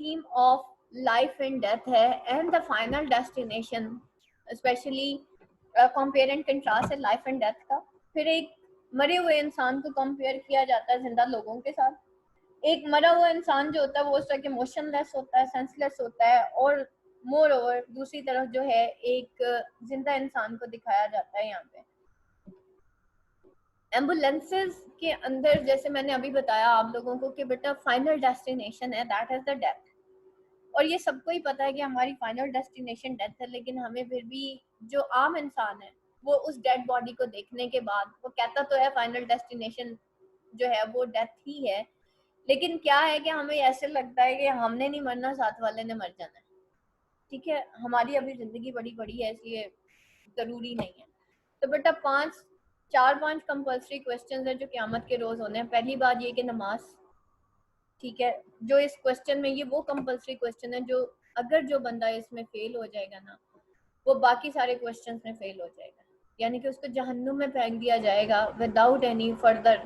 Theme of life and death है and the final destination, especially compare and contrast है life and death का। फिर एक मरे हुए इंसान को कंपेयर किया जाता है जिंदा लोगों के साथ। एक मरा हुआ इंसान जो होता है वो उस तरह के मोशनलेस होता है, सेंसलेस होता है, और मोर ओवर दूसरी तरफ जो है एक जिंदा इंसान को दिखाया जाता है यहाँ पे। एम्बुलेंसेज के अंदर जैसे मैंने अभी बताया आप लोगों को कि बेटा फाइनल डेस्टिनेशन है, दैट इज द डेथ। और ये सबको ही पता है कि हमारी फाइनल डेस्टिनेशन डेथ है, लेकिन हमें फिर भी जो आम इंसान है वो उस डेड बॉडी को देखने के बाद वो कहता तो है फाइनल डेस्टिनेशन जो है वो डेथ ही है, लेकिन क्या है कि हमें ऐसे लगता है कि हमने नहीं मरना, साथ वाले ने मर जाना है। ठीक है, हमारी अभी जिंदगी बड़ी बड़ी है इसलिए जरूरी नहीं है। तो बेटा 4-5 कंपल्सरी क्वेश्चंस है जो क़यामत के रोज होने हैं। पहली बात ये कि नमाज, ठीक है, जो इस क्वेश्चन में ये वो कंपल्सरी क्वेश्चन है जो अगर जो बंदा इसमें फेल हो जाएगा ना वो बाकी सारे क्वेश्चंस में फेल हो जाएगा, यानी कि उसको जहन्नुम में फेंक दिया जाएगा विदाउट एनी फर्दर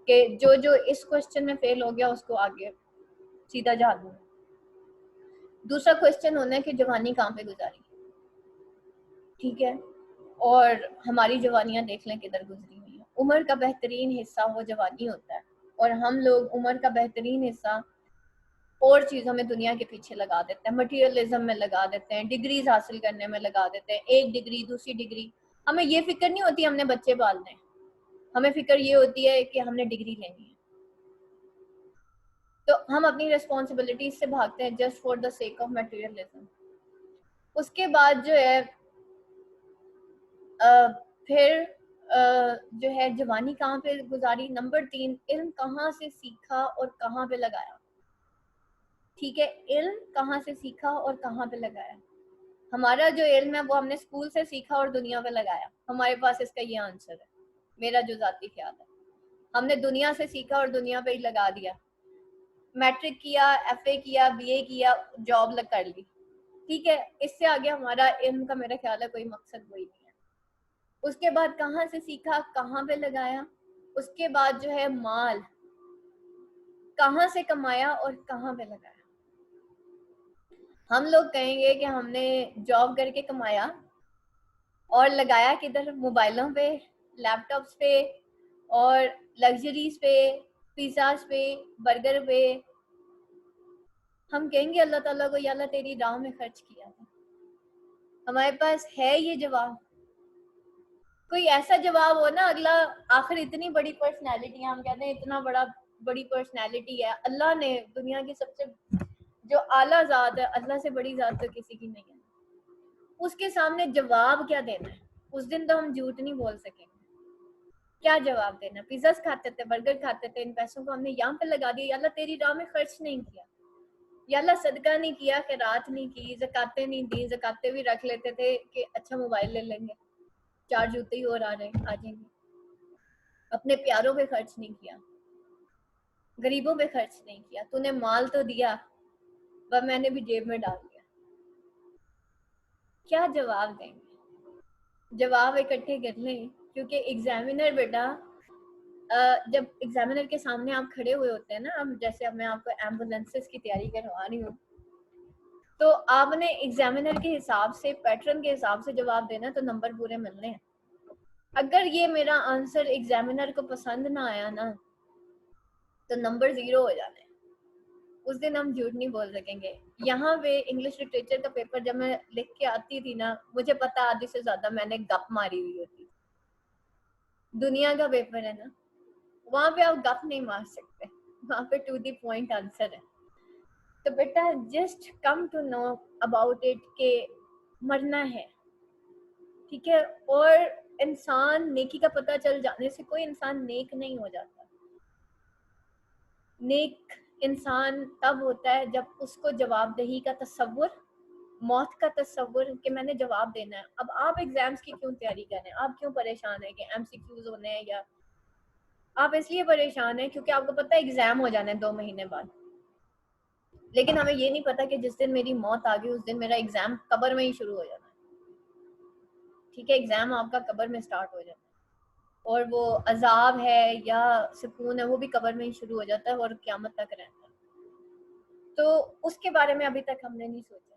कि जो जो इस क्वेश्चन में फेल हो गया उसको आगे सीधा जहन्नुम। दूसरा क्वेश्चन होना है कि जवानी कहाँ पे गुजारी, ठीक है, और हमारी जवानियां देख लें किधर गुजरी हुई है। उम्र का बेहतरीन हिस्सा वो जवानी होता है, और हम लोग उम्र का बेहतरीन हिस्सा और चीज़ों में दुनिया के पीछे लगा देते हैं, मटीरियलिज्म में लगा देते हैं, डिग्रीज हासिल करने में लगा देते हैं, एक डिग्री दूसरी डिग्री। हमें ये फिक्र नहीं होती हमने बच्चे पालने, हमें फिक्र ये होती है कि हमने डिग्री लेनी है। तो हम अपनी रिस्पॉन्सिबिलिटीज से भागते हैं just for the sake of materialism. उसके बाद जो है फिर जो है जवानी कहाँ पे गुजारी। नंबर 3, इल्म कहाँ से सीखा और कहाँ पे लगाया। ठीक है, इल्म कहाँ से सीखा और कहाँ पे लगाया। हमारा जो इल्म है वो हमने स्कूल से सीखा और दुनिया पे लगाया, हमारे पास इसका ये आंसर है, मेरा जो जाती ख्याल है। हमने दुनिया से सीखा और दुनिया पे ही लगा दिया, मैट्रिक किया, एफए किया, बीए किया, जॉब लग कर ली, ठीक है, इससे आगे हमारा इल्म का मेरा ख्याल है कोई मकसद वही नहीं है। उसके बाद कहाँ से सीखा, कहाँ पे लगाया। उसके बाद जो है माल कहाँ से कमाया और कहाँ पे लगाया। हम लोग कहेंगे कि हमने जॉब करके कमाया और लगाया किधर, मोबाइलों पे, लैपटॉप्स पे, और लग्जरीज पे, पिज़्ज़ाज पे, बर्गर पे। हम कहेंगे अल्लाह ताला को, या अल्लाह तेरी राह में खर्च किया था। हमारे पास है ये जवाब? कोई ऐसा जवाब हो ना अगला, आखिर इतनी बड़ी पर्सनैलिटी है, हम कहते हैं इतना बड़ी पर्सनैलिटी है, अल्लाह ने दुनिया की सबसे जो आला ज़ात है, अल्लाह से बड़ी ज़ात तो किसी की नहीं है, उसके सामने जवाब क्या देना है। उस दिन तो हम झूठ नहीं बोल सकेंगे, क्या जवाब देना। पिज़्ज़ास खाते थे, बर्गर खाते थे, इन पैसों को हमने यहाँ पे लगा दिया, या अल्लाह तेरी राह में खर्च नहीं किया, या अल्लाह सदका नहीं किया, खैरात नहीं की, ज़कातें नहीं दी। ज़कातें भी रख लेते थे कि अच्छा मोबाइल ले लेंगे, 4 जूते ही और आ जाएंगे। अपने प्यारों पे खर्च नहीं किया, गरीबों पे खर्च नहीं किया। तूने माल तो दिया, वह मैंने भी जेब में डाल दिया। क्या जवाब देंगे? जवाब इकट्ठे कर लें, क्योंकि एग्जामिनर बेटा जब एग्जामिनर के सामने आप खड़े हुए होते हैं ना, अब जैसे अब मैं आपको एम्बुलेंसेस की तैयारी करवा रही हूँ, तो आपने एग्जामिनर के हिसाब से, पैटर्न के हिसाब से जवाब देना, तो नंबर पूरे मिलने हैं। अगर ये मेरा आंसर एग्जामिनर को पसंद ना आया ना तो नंबर 0 हो जाने। उस दिन हम झूठ नहीं बोल सकेंगे। यहाँ पे इंग्लिश लिटरेचर का पेपर जब मैं लिख के आती थी ना, मुझे पता आधी से ज्यादा मैंने गप मारी हुई होती। दुनिया का पेपर है ना, वहां पे आप गप नहीं मार सकते, वहां पे टू द पॉइंट आंसर है। तो बेटा just come to know about it के मरना है, ठीक है। और इंसान नेकी का पता चल जाने से कोई इंसान नेक नहीं हो जाता। नेक इंसान तब होता है जब उसको जवाबदेही का तसव्वुर, मौत का तसव्वुर कि मैंने जवाब देना है। अब आप एग्जाम्स की क्यों तैयारी कर रहे हैं, आप क्यों परेशान हैं कि एमसीक्यूज होने हैं, या आप इसलिए परेशान हैं क्योंकि आपको पता है एग्जाम हो जाना है 2 महीने बाद। लेकिन हमें ये नहीं पता कि जिस दिन मेरी मौत आ गई उस दिन मेरा एग्जाम कब्र में ही शुरू हो जाना है, ठीक है। एग्जाम आपका कब्र में स्टार्ट हो जाता है, और वो अजाब है या सुकून है वो भी कब्र में ही शुरू हो जाता है और क़यामत तक रहता है। तो उसके बारे में अभी तक हमने नहीं सोचा।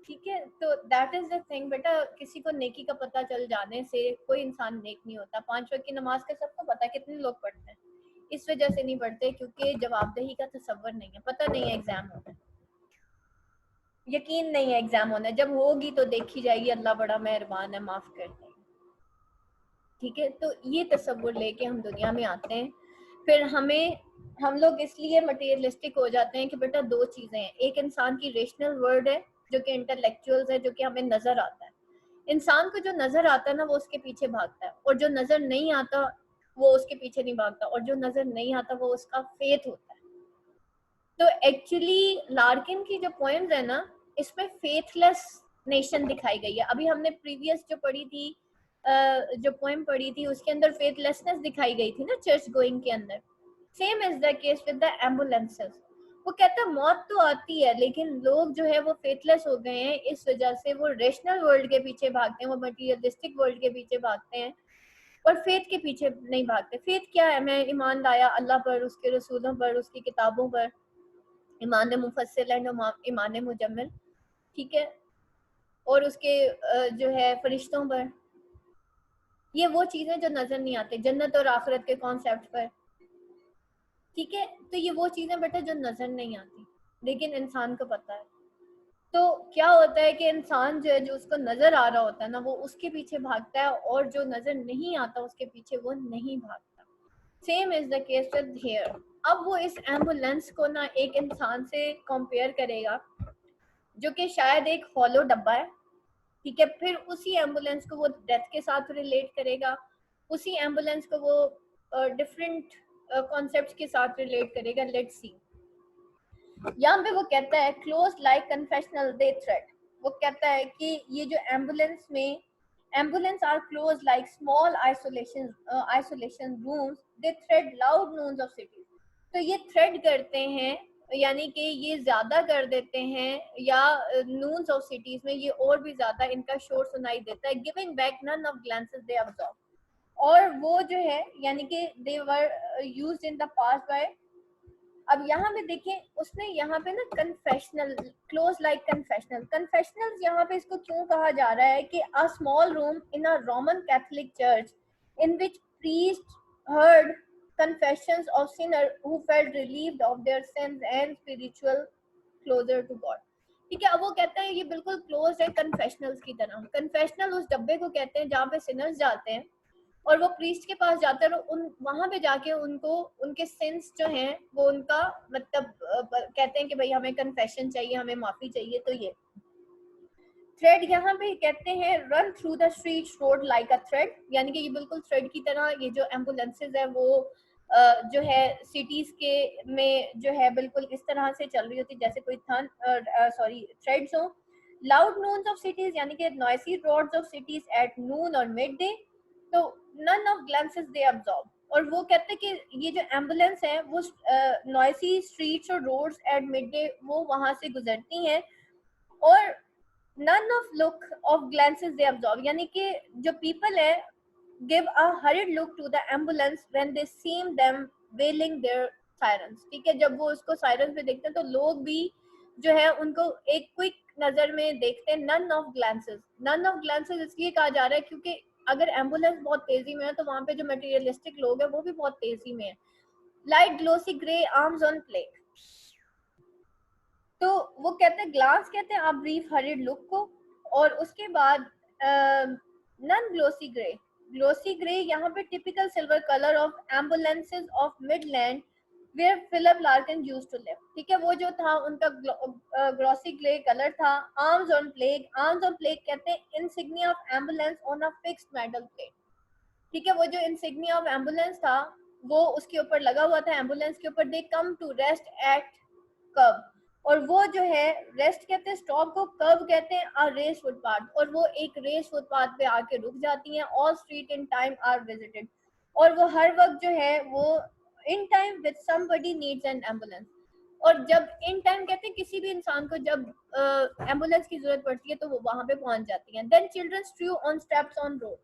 ठीक है, तो दैट इज द थिंग बेटा, किसी को नेकी का पता चल जाने से कोई इंसान नेक नहीं होता। 5 वक्त की नमाज का सबको पता है, कितने लोग पढ़ते हैं, इस वजह से नहीं पढ़ते क्योंकि जवाबदेही का तसव्वुर नहीं है, पता नहीं है एग्जाम होना है, यकीन नहीं है एग्जाम होना है, जब होगी तो देखी जाएगी, अल्लाह बड़ा मेहरबान है, माफ कर देगा। ठीक है, तो ये तसव्वुर लेके हम दुनिया में आते हैं, फिर हम लोग इसलिए मटेरियलिस्टिक हो जाते हैं कि बेटा दो चीजें हैं, एक इंसान की रेशनल वर्ल्ड है जो कि इंटेलेक्चुअल्स है, जो कि हमें नजर आता है। इंसान को जो नजर आता है ना वो उसके पीछे भागता है, और जो नजर नहीं आता वो उसके पीछे नहीं भागता, और जो नजर नहीं आता वो उसका फेथ होता है। तो एक्चुअली लार्किन की जो पोएम्स है ना, इसमें फेथलेस नेशन दिखाई गई है। अभी हमने प्रीवियस जो पढ़ी थी, जो पोएम पढ़ी थी, उसके अंदर फेथलेसनेस दिखाई गई थी ना, चर्च गोइंग के अंदर। Same is the case with the ambulances. वो कहता है मौत तो आती है, लेकिन लोग जो है वो फेथलेस हो गए हैं, इस वजह से वो रेशनल वर्ल्ड के पीछे भागते हैं, वो मटीरियलिस्टिक वर्ल्ड के पीछे भागते हैं, और फेथ के पीछे नहीं भागते। फेथ क्या है? मैं ईमान लाया अल्लाह पर, उसके रसूलों पर, उसकी किताबों पर, ईमान मुफस्सिल एंड ईमान मुजम्मिल, ठीक है, और उसके जो है फरिश्तों पर। ये वो चीजें जो नजर नहीं आती, जन्नत और आखिरत के कॉन्सेप्ट पर। ठीक है, तो ये वो चीजें बेटा जो नजर नहीं आती, लेकिन इंसान को पता है। तो क्या होता है कि इंसान जो है, जो उसको नजर आ रहा होता है ना, वो उसके पीछे भागता है, और जो नजर नहीं आता उसके पीछे वो नहीं भागता। Same is the case with hair. अब वो इस एम्बुलेंस को ना एक इंसान से कंपेयर करेगा जो कि शायद एक हॉलो डब्बा है। ठीक है, फिर उसी एम्बुलेंस को वो डेथ के साथ रिलेट करेगा, उसी एम्बुलेंस को वो डिफरेंट कॉन्सेप्ट्स के साथ रिलेट करेगा। लेट्स सी, यहाँ पे वो कहता है close like confessional they thread. वो कहता है कि ये जो ambulance are close like small isolation rooms, they thread loud noons of cities. तो ये थ्रेड करते हैं, यानी कि ये ज्यादा कर देते हैं, या नून्स ऑफ सिटीज में ये और भी ज्यादा इनका शोर सुनाई देता है। Giving back none of glances they absorb. और वो जो है, यानी कि they were used in the past by. अब यहाँ पे देखें, उसने यहाँ पे ना confessional, close like confessional, confessional यहाँ पे इसको क्यों कहा जा रहा है कि a small room in a Roman Catholic church in which priest heard confessions of sinner who felt relieved of their sins and spiritual closer to God। ठीक है, अब वो कहते हैं ये बिल्कुल क्लोज है कन्फेशनल्स की तरह। कन्फेशनल उस डब्बे को कहते हैं जहाँ पे सिनर्स जाते हैं, और वो प्रीस्ट के पास जाते हैं, और उन वहां पे जाके उनको उनके सिंस जो हैं वो उनका मतलब कहते हैं कि भाई हमें कन्फेशन चाहिए, हमें माफी चाहिए। तो ये थ्रेड यहाँ पे कहते हैं run through the street road like a thread, यानी कि ये बिल्कुल थ्रेड की तरह ये जो एम्बुलेंसेज है वो जो है सिटीज के में जो है बिल्कुल इस तरह से चल रही होती जैसे कोई थ्रेड्स हो। लाउड नून्स ऑफ सिटीज, यानी कि noisy roads of cities at noon और मिड डे, तो none of glances they absorb. और वो कहते हैं कि ये जो एम्बुलेंस है वो नॉइसी स्ट्रीट्स और रोड्स एट मिड डे वो वहां से गुजरती हैं, और none of look of glances they absorb, यानी कि जो people है give a hurried look to the ambulance when they seem them wailing their sirens। ठीक है, जब वो उसको सायरन पे देखते हैं तो लोग भी जो है उनको एक क्विक नजर में देखते हैं। none of glances, none of glances इसलिए कहा जा रहा है क्योंकि अगर एम्बुलेंस बहुत तेजी में है तो वहां पे जो मटेरियलिस्टिक लोग हैं वो भी बहुत तेजी में है। Light glossy grey arms on plate, तो वो कहते हैं ग्लास कहते हैं आप ब्रीफ हरिड लुक को। और उसके बाद none glossy grey, glossy grey यहाँ पे typical silver colour of ambulances of Midland where Philip Larkin used to live. ठीक है, वो जो था उनका ग्लोसी ग्रे कलर था। Arms on plague, arms on plague कहते हैं insignia of ambulance on a fixed metal plate. ठीक है, वो जो इंसिग्निया ऑफ एम्बुलेंस था वो उसके ऊपर लगा हुआ था, एम्बुलेंस के ऊपर। दे कम टू रेस्ट एट कब, और वो जो है रेस्ट कहते हैं स्टॉप को, कर्व कहते हैं अ रेस फुटपाथ, और वो एक रेस फुटपाथ पे आके रुक जाती हैं। All street in time are visited, और वो हर वक्त जो है वो in time with somebody needs an ambulance. और जब इन टाइम कहते हैं किसी भी इंसान को जब एम्बुलेंस की जरूरत पड़ती है तो वो वहां पे पहुंच जाती हैं। Then children strew on steps on road,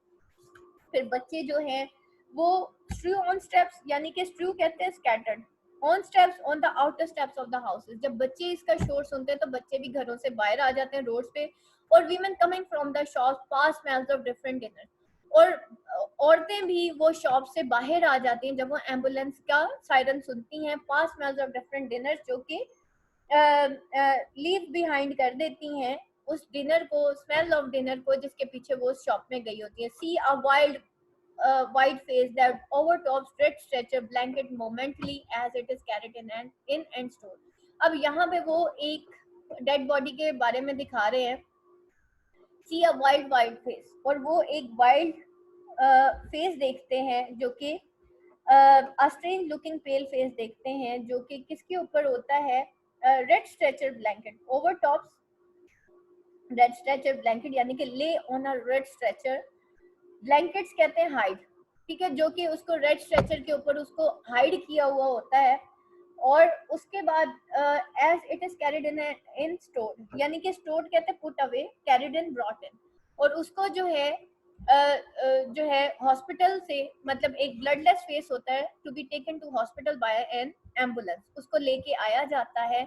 फिर बच्चे जो हैं वो स्ट्रू ऑन स्टेप्स, यानी कि स्ट्रू कहते हैं scattered on steps on the outer steps of the houses. जब बच्चे इसका शोर सुनते हैं तो बच्चे भी घरों से बाहर आ जाते हैं रोड्स पे। और women coming from the shop pass smells of different dinner. और औरतें भी वो शॉप से बाहर आ जाती हैं जब वो एम्बुलेंस का सायरन सुनती हैं। पास स्मेल्स ऑफ डिफरेंट डिनर, जो कि लीव बिहाइंड कर देती हैं उस डिनर को, स्मेल ऑफ डिनर को, जिसके पीछे वो शॉप में गई होती है। सी अ wild white face that overtops red stretcher blanket momently as it is carried in and stored। अब यहाँ पे वो एक डेड बॉडी के बारे में दिखा रहे हैं, सी अ वाइल्ड फेस, और वो एक वाइल्ड फेस देखते हैं जो कि स्ट्रेंज लुकिंग पेल फेस देखते हैं, जो कि किसके ऊपर होता है, red stretcher blanket, over tops red stretcher blanket, यानी कि ले on a red stretcher. Blankets कहते हैं हाइड, ठीक है, जो कि उसको रेड स्ट्रेचर के ऊपर उसको हाइड किया हुआ होता है। और उसके बाद as it is carried in store, यानी कि स्टोर कहते हैं put away, carried in brought in, और उसको जो है हॉस्पिटल से, मतलब एक ब्लडलेस फेस होता है, to be taken to hospital by an ambulance, उसको लेके आया जाता है।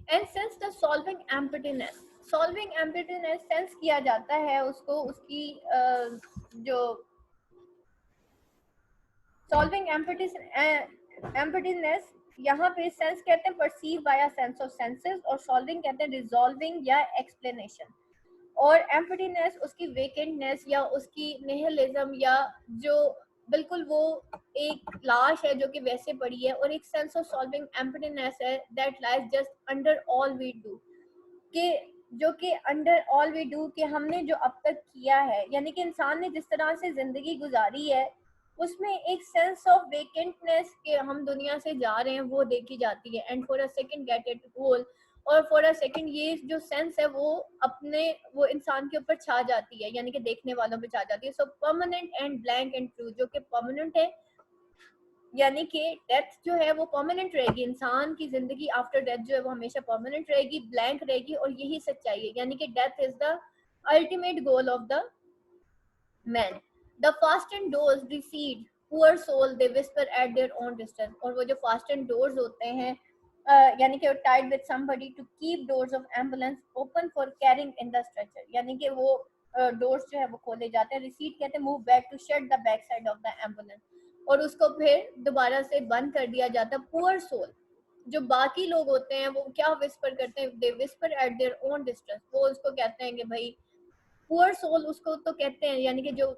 And sense the solving emptiness sense किया जाता है उसको, उसकी जो सॉल्विंग एम्प्टीनेस, यहाँ पे सेंस कहते हैं perceive by a sense of senses, और सॉल्विंग कहते हैं रिजॉल्विंग या एक्सप्लेनेशन। और एम्प्टीनेस उसकी वेकेंटनेस या उसकी निहिलिज्म, या जो बिल्कुल वो एक लाश है जो कि वैसे पड़ी है। और एक सेंस ऑफ सॉल्विंग एम्प्टीनेस है that lies just under all we do, कि जो कि अंडर ऑल वी डू, कि हमने जो अब तक किया है, यानी कि इंसान ने जिस तरह से जिंदगी गुजारी है, उसमें एक सेंस ऑफ वेकेंटनेस के हम दुनिया से जा रहे हैं वो देखी जाती है। And for a second get it whole, और फॉर अ सेकंड ये जो सेंस है वो अपने वो इंसान के ऊपर छा जाती है, यानी कि देखने वालों पे छा जाती है। सो permanent and blank and true, जो कि परमानेंट है, यानी कि डेथ जो है वो परमानेंट रहेगी, इंसान की जिंदगी आफ्टर डेथ जो है वो हमेशा परमानेंट रहेगी, ब्लैंक रहेगी, और यही सच्चाई है, यानी कि death is the ultimate goal of the man. The fastened doors recede poor soul they whisper at their own distance. और वो जो फास्ट एंड डोर्स होते हैं, यानी कि tied with somebody to keep doors of ambulance open for carrying in the stretcher, यानी कि वो डोर्स जो है वो खोले जाते हैं। रिसीड कहते हैं move back to shut the back side of the ambulance, और उसको फिर दोबारा से बंद कर दिया जाता है। पुअर सोल, जो बाकी लोग होते हैं, वो क्या विस्पर करते हैं, they whisper at their own distance, वो उसको कहते हैं कि भाई पुअर सोल, उसको तो कहते हैं, यानी कि जो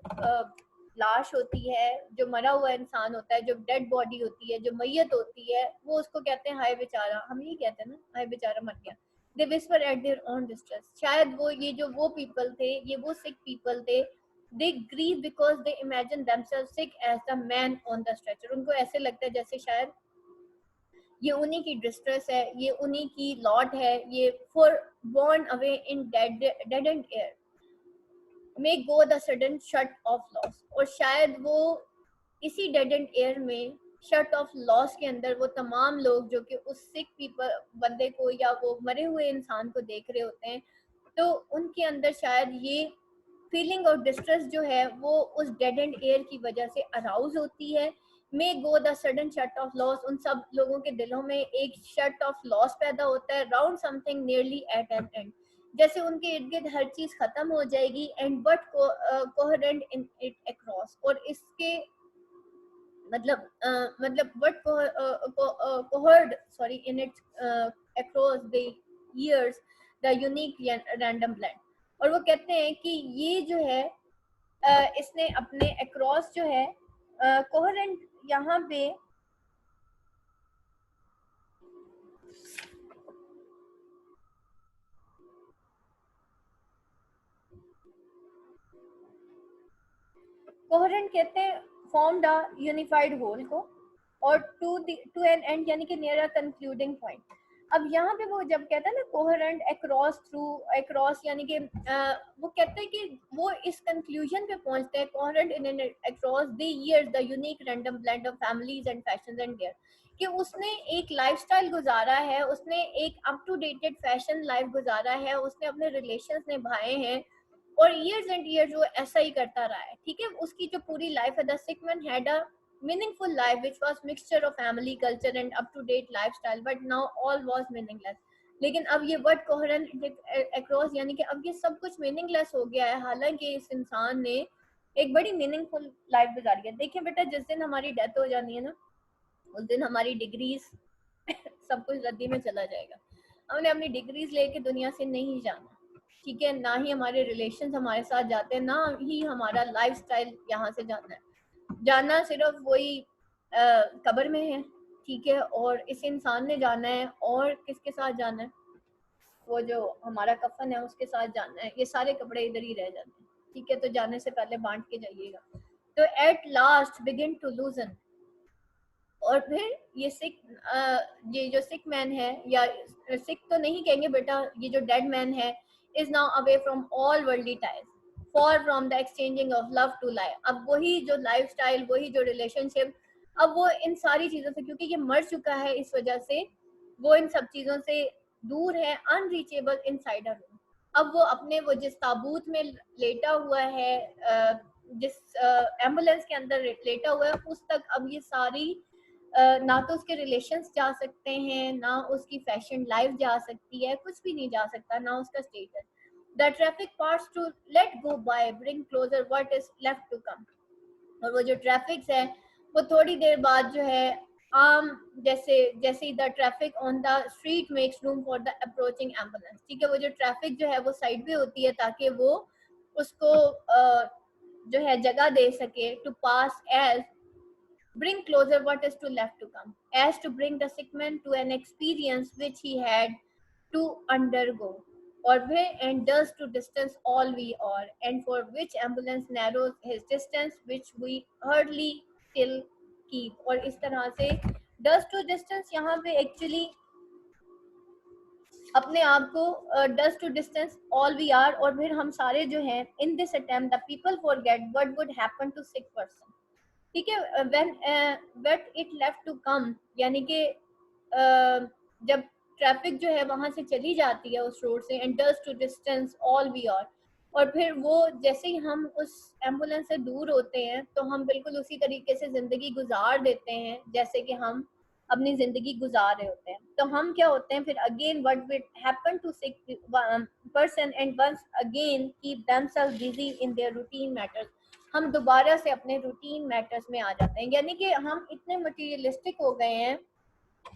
लाश होती है, जो मरा हुआ इंसान होता है, जो डेड बॉडी होती है, जो मैयत होती है, वो उसको कहते हैं हाय बेचारा, हम यही कहते हैं ना, हाय बेचारा मर गया। They whisper at their own distress, शायद वो ये जो वो पीपल थे, ये वो सिक पीपल थे, they grieve because they imagine themselves sick as the man on the stretcher. उनको ऐसे लगता है जैसे शायद ये उन्हीं की डिस्ट्रेस है, ये उन्हीं की लॉट है, ये for born away in dead and air may go the sudden shut off loss. और शायद वो इसी डेड एंड एयर में, शट ऑफ लॉस के अंदर, वो तमाम लोग जो कि उस सिक पीपल बंदे को या वो मरे हुए इंसान को देख रहे होते हैं, तो उनके अंदर शायद ये फीलिंग ऑफ डिस्ट्रेस जो है वो उस डेड एंड एयर की वजह से अराउज होती है। May go the sudden shut off loss, उन सब लोगों के दिलों में एक शट ऑफ लॉस पैदा होता है, round something nearly at an end, जैसे उनके इर्द गिर्द हर चीज खत्म हो जाएगी। And but coherent in it across, और इसके मतलब but cohered sorry in its across the years the unique random blend. और वो कहते हैं कि ये जो है इसने अपने अक्रॉस जो है कोहेरेंट, यहाँ पे कोहेरेंट कहते हैं फॉर्म्ड अ यूनिफाइड होल को, और टू एन एंड, यानी कि नियर अ कंक्लूडिंग पॉइंट। अब यहाँ पे वो जब कहते हैं ना कोहेरेंट अक्रॉस थ्रू अक्रॉस, यानी कि वो कहते हैं कि वो इस कंक्लूजन पे पहुंचते हैं, coherent in an across the years the unique random blend of families and fashions and their, कि उसने एक लाइफस्टाइल गुजारा है, उसने एक up to dated fashion life गुजारा है, उसने अपने रिलेशंस निभाए हैं, और ईयर्स एंड ईयर्स वो ऐसा ही करता रहा है, ठीक है। उसकी जो पूरी लाइफ है, the sick man had a meaningful life which was mixture of family culture and up to date lifestyle, but now all was meaningless। लेकिन अब ये वर्ड कोहेरेंट अक्रॉस, यानी कि अब ये सब कुछ मीनिंगलेस हो गया है, हालांकि इस इंसान ने एक बड़ी मीनिंगफुल लाइफ गुजारी है। देखिए बेटा, जिस दिन हमारी डेथ हो जानी है ना, उस दिन हमारी डिग्रीज सब कुछ रद्दी में चला जाएगा। हमने अपनी डिग्रीज लेके दुनिया से नहीं जाना, ठीक है, ना ही हमारे रिलेशन हमारे साथ जाते हैं, ना ही हमारा लाइफस्टाइल यहाँ से जाना है। जाना सिर्फ वही कब्र में है, ठीक है, और इस इंसान ने जाना है, और किसके साथ जाना है, वो जो हमारा कफन है उसके साथ जाना है। ये सारे कपड़े इधर ही रह जाते हैं, ठीक है। तो जाने से पहले बांट के जाइएगा। तो at last begin to loosen, और फिर ये सिक, ये जो सिक मैन है, या सिक तो नहीं कहेंगे बेटा, ये जो डेड मैन है, is now away from all worldly ties, for from the exchanging of love to life. अब वही जो लाइफ स्टाइल, वही जो रिलेशनशिप, अब वो इन सारी चीजों से, क्योंकि ये मर चुका है, इस वजह से वो इन सब चीजों से दूर है, अनरीचेबल इनसाइड अ रूम। अब वो अपने, वो जिस ताबूत में लेटा हुआ है, जिस एम्बुलेंस के अंदर लेटा हुआ है, उस तक अब ये सारी ना तो उसके रिलेशंस जा सकते हैं, ना उसकी फैशन लाइफ जा सकती है, कुछ भी नहीं जा सकता, ना उसका status. The traffic parts to let go by, bring closer what is left to come. और वो जो ट्रैफिक है, वो थोड़ी देर बाद जो है, आम जैसे जैसे the traffic on the street makes room for the approaching ambulance, ठीक है, वो जो ट्रैफिक जो है वो साइड पे होती है, ताकि वो उसको जो है जगह दे सके, to pass as bring closer what is to left to come, as to bring the sick man to an experience which he had to undergo, or way and does to distance all we are, and for which ambulance narrows his distance which we hardly still keep। और इस तरह से does to distance यहाँ पे actually अपने आप को does to distance all we are, और फिर हम सारे जो हैं, in this attempt the people forget what would happen to sick person, ठीक है। When but it left to come, यानी कि जब ट्रैफिक जो है वहां से चली जाती है उस रोड से, and does to distance all we are, और फिर वो जैसे ही हम उस एम्बुलेंस से दूर होते हैं, तो हम बिल्कुल उसी तरीके से जिंदगी गुजार देते हैं जैसे कि हम अपनी जिंदगी गुजार रहे होते हैं। तो हम क्या होते हैं फिर, again what will happen to sick person and once again keep themselves busy in their routine matters, हम दोबारा से अपने रूटीन मैटर्स में आ जाते हैं। यानी कि हम इतने मटीरियलिस्टिक हो गए हैं,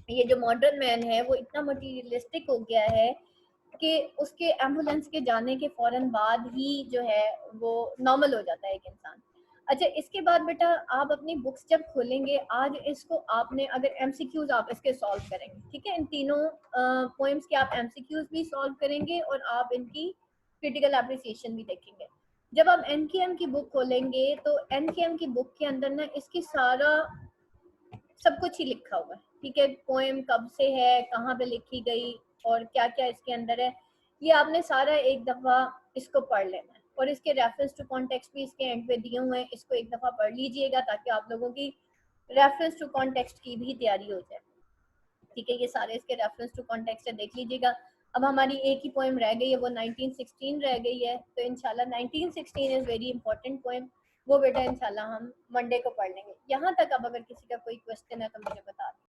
ये जो मॉडर्न मैन है वो इतना मटीरियलिस्टिक हो गया है कि उसके एम्बुलेंस के जाने के फौरन बाद ही जो है वो नॉर्मल हो जाता है एक इंसान। अच्छा, इसके बाद बेटा आप अपनी बुक्स जब खोलेंगे, आज इसको आपने अगर एमसीक्यूज आप इसके सॉल्व करेंगे, ठीक है, इन तीनों पोएम्स के आप एमसीक्यूज भी सॉल्व करेंगे, और आप इनकी क्रिटिकल एप्रिसिएशन भी देखेंगे। जब आप एनकेएम की बुक खोलेंगे, तो एनकेएम की बुक के अंदर ना इसकी सारा सब कुछ ही लिखा हुआ है, ठीक है, पोएम कब से है, कहाँ पे लिखी गई, और क्या क्या इसके अंदर है, ये आपने सारा एक दफा इसको पढ़ लेना है। और इसके रेफरेंस टू कॉन्टेक्स्ट भी इसके एंड पे दिए हुए हैं, इसको एक दफा पढ़ लीजिएगा ताकि आप लोगों की रेफरेंस टू कॉन्टेक्स्ट की भी तैयारी हो जाए, ठीक है। ये सारे इसके रेफरेंस टू कॉन्टेक्स्ट है, देख लीजिएगा। अब हमारी एक ही पोएम रह गई है, वो 1916 रह गई है, तो इंशाल्लाह 1916 इज वेरी इंपॉर्टेंट पोएम, वो बेटा इंशाल्लाह हम मंडे को पढ़ लेंगे। यहाँ तक अब अगर किसी का कोई क्वेश्चन है तो मुझे बता दें।